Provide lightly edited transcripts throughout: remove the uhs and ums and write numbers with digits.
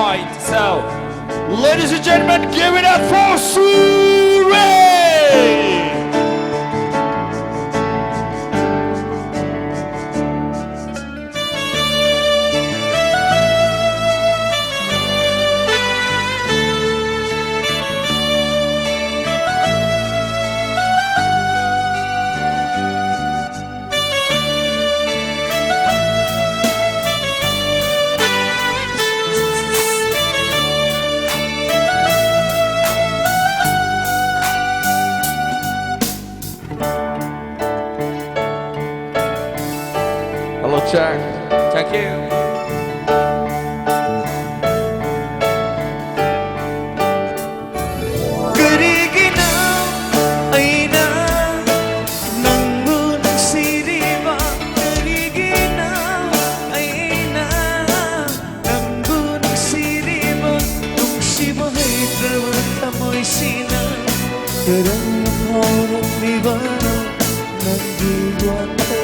right. So, ladies and gentlemen, give it up for Surrey! Hello, Jack. Thank you. Kariginaw ay na ng munang siriwa. Kariginaw ay na ng munang siriwa. Nung siba'y trawag amoy sinang karang ang horong libanaw ng diwan ko.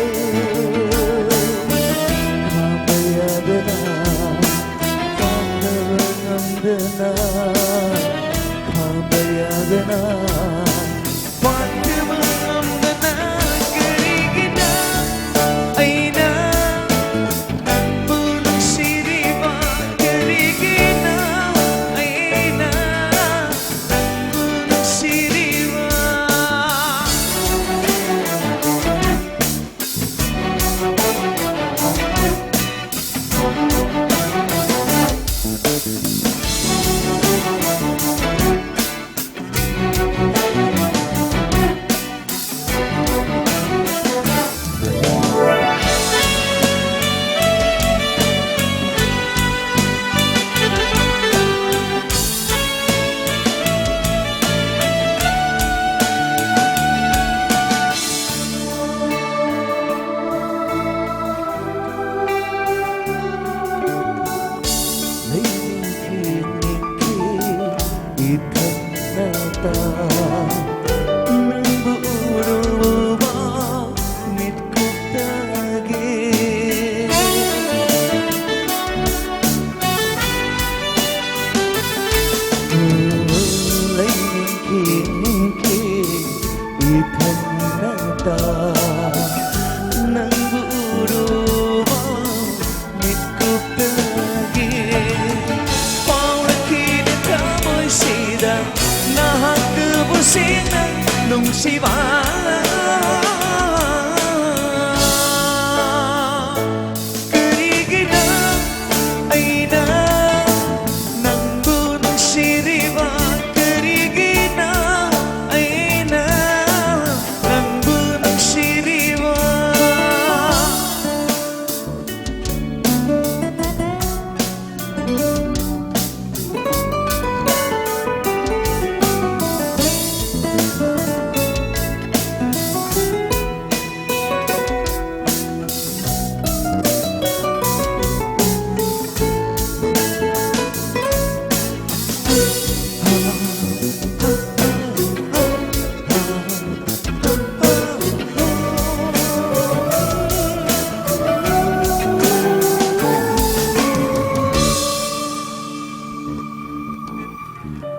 Nung siwa kariginaw ay na ng bunang siriwa. Kariginaw ay na ng bunang siriwa.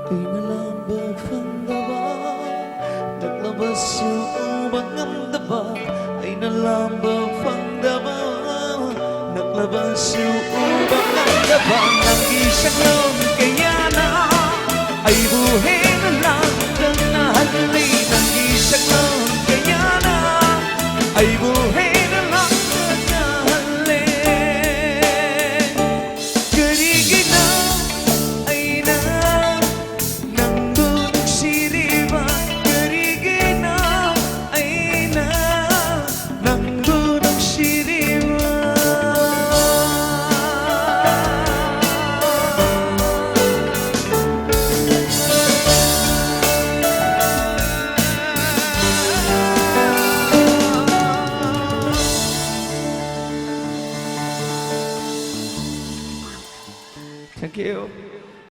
Inalambag ang daba, naglabas yung ubang ang daba. Ay nalambag ang daba, naglabas yung ubang ang daba. Nang isang noon kaya na ay buhay na lang ng nahalay. Nang isang noon kaya na ay buhay na lang ng nahalay. Kariginaw ay na Thank you.